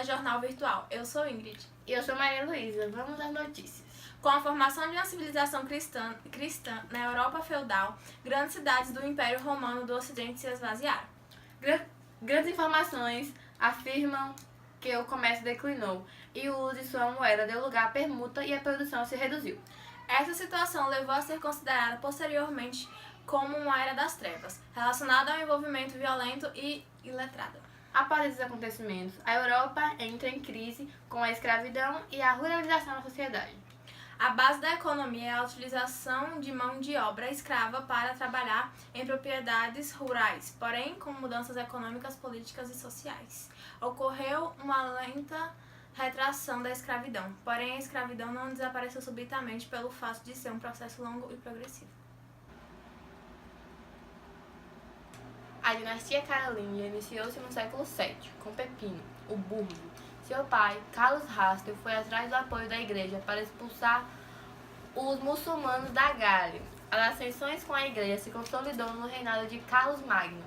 Telejornal Virtual. Eu sou Ingrid. E eu sou Maria Luísa. Vamos às notícias. Com a formação de uma civilização cristã na Europa feudal, grandes cidades do Império Romano do Ocidente se esvaziaram. Grandes informações afirmam que o comércio declinou e o uso de sua moeda deu lugar à permuta e a produção se reduziu. Essa situação levou a ser considerada posteriormente como uma era das trevas, relacionada ao envolvimento violento e iletrado. Após esses acontecimentos, a Europa entra em crise com a escravidão e a ruralização da sociedade. A base da economia é a utilização de mão de obra escrava para trabalhar em propriedades rurais, porém, com mudanças econômicas, políticas e sociais. Ocorreu uma lenta retração da escravidão, porém a escravidão não desapareceu subitamente pelo fato de ser um processo longo e progressivo. A dinastia carolíngia iniciou-se no século VII, com Pepino, o Burgo. Seu pai, Carlos Rastel, foi atrás do apoio da igreja para expulsar os muçulmanos da Gália. As ascensões com a igreja se consolidou no reinado de Carlos Magno.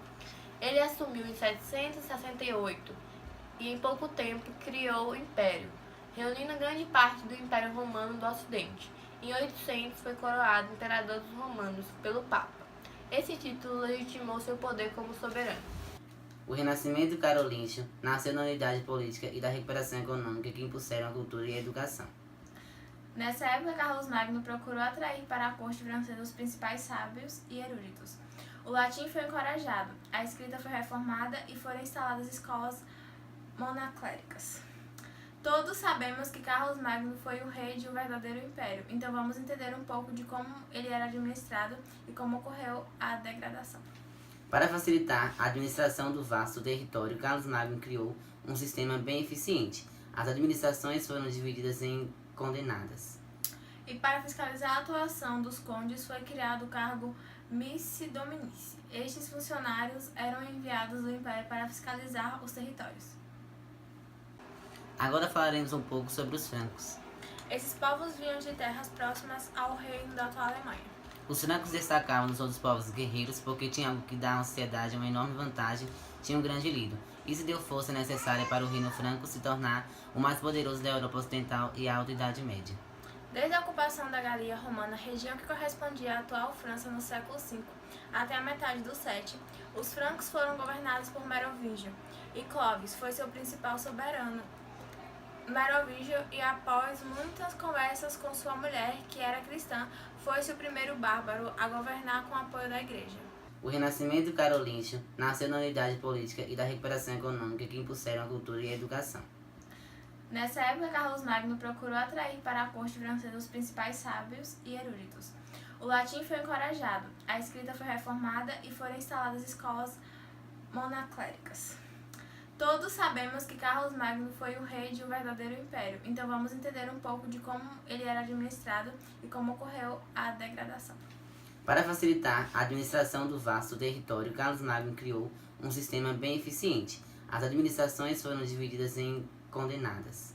Ele assumiu em 768 e em pouco tempo criou o império, reunindo grande parte do Império Romano do Ocidente. Em 800 foi coroado imperador dos romanos pelo Papa. Esse título legitimou seu poder como soberano. O renascimento carolíngio nasceu na unidade política e da recuperação econômica que impulsaram a cultura e a educação. Nessa época, Carlos Magno procurou atrair para a corte francesa os principais sábios e eruditos. O latim foi encorajado, a escrita foi reformada e foram instaladas escolas monacléricas. Todos sabemos que Carlos Magno foi o rei de um verdadeiro império, então vamos entender um pouco de como ele era administrado e como ocorreu a degradação. Para facilitar a administração do vasto território, Carlos Magno criou um sistema bem eficiente. As administrações foram divididas em condenadas. E para fiscalizar a atuação dos condes foi criado o cargo missi dominici. Estes funcionários eram enviados do império para fiscalizar os territórios. Agora falaremos um pouco sobre os francos. Esses povos vinham de terras próximas ao reino da atual Alemanha. Os francos destacavam nos outros povos guerreiros porque tinham algo que dá à sociedade uma enorme vantagem, tinham um grande líder. Isso deu força necessária para o reino franco se tornar o mais poderoso da Europa Ocidental e a Alta Idade Média. Desde a ocupação da Galia Romana, região que correspondia à atual França no século V, até a metade do VII, os francos foram governados por Merovingio, e Clovis foi seu principal soberano. Merovingio, e após muitas conversas com sua mulher, que era cristã, foi-se o primeiro bárbaro a governar com o apoio da igreja. O renascimento carolíngio nasceu na unidade política e da recuperação econômica que impulsaram a cultura e a educação. Nessa época, Carlos Magno procurou atrair para a corte francesa os principais sábios e eruditos. O latim foi encorajado, a escrita foi reformada e foram instaladas escolas monacléricas. Todos sabemos que Carlos Magno foi o rei de um verdadeiro império, então vamos entender um pouco de como ele era administrado e como ocorreu a degradação. Para facilitar a administração do vasto território, Carlos Magno criou um sistema bem eficiente. As administrações foram divididas em condenadas.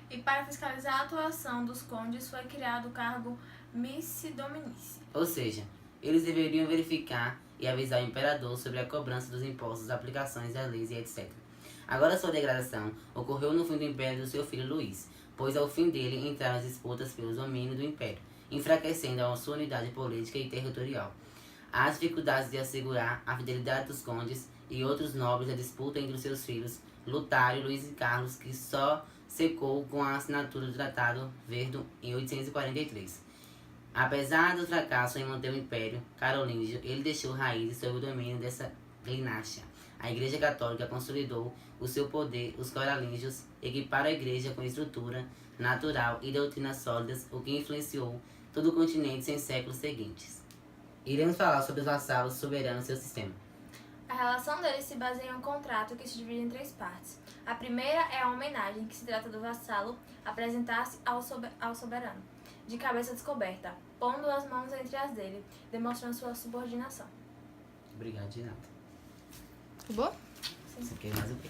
E para fiscalizar a atuação dos condes foi criado o cargo missi dominici. Ou seja, eles deveriam verificar e avisar o imperador sobre a cobrança dos impostos, aplicações das leis e etc. Agora sua degradação ocorreu no fim do império do seu filho Luís, pois ao fim dele entraram as disputas pelo domínio do império, enfraquecendo a sua unidade política e territorial. As dificuldades de assegurar a fidelidade dos condes e outros nobres da disputa entre os seus filhos, Lutário, Luís e Carlos, que só secou com a assinatura do Tratado Verdun em 843. Apesar do fracasso em manter o Império Carolíngio, ele deixou raízes sob o domínio dessa dinastia. A Igreja Católica consolidou o seu poder, os carolíngios equiparam a Igreja com estrutura natural e doutrinas sólidas, o que influenciou todo o continente em séculos seguintes. Iremos falar sobre os vassalos soberanos e seu sistema. A relação deles se baseia em um contrato que se divide em 3 partes. A primeira é a homenagem, que se trata do vassalo apresentar-se ao soberano, de cabeça descoberta, pondo as mãos entre as dele, demonstrando sua subordinação. Obrigado, de nada. Acabou? Você quer mais o quê?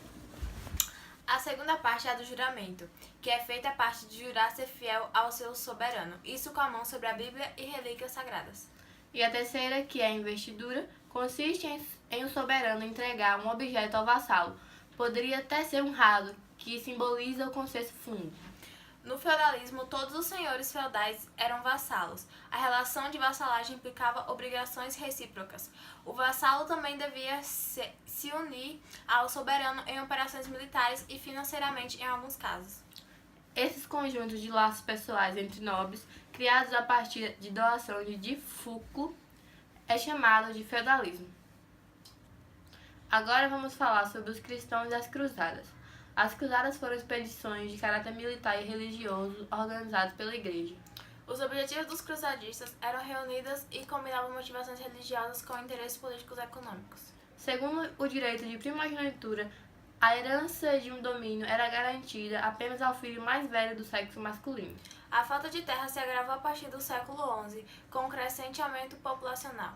A segunda parte é a do juramento, que é feita a parte de jurar ser fiel ao seu soberano, isso com a mão sobre a Bíblia e relíquias sagradas. E a terceira, que é a investidura, consiste em o soberano entregar um objeto ao vassalo. Poderia até ser honrado, que simboliza o consenso fundo. No feudalismo, todos os senhores feudais eram vassalos. A relação de vassalagem implicava obrigações recíprocas. O vassalo também devia se unir ao soberano em operações militares e financeiramente em alguns casos. Esses conjuntos de laços pessoais entre nobres, criados a partir de doação de difulco, é chamado de feudalismo. Agora vamos falar sobre os cristãos e as cruzadas. As cruzadas foram expedições de caráter militar e religioso organizadas pela Igreja. Os objetivos dos cruzadistas eram reunidos e combinavam motivações religiosas com interesses políticos e econômicos. Segundo o direito de primogenitura, a herança de um domínio era garantida apenas ao filho mais velho do sexo masculino. A falta de terra se agravou a partir do século XI, com um crescente aumento populacional.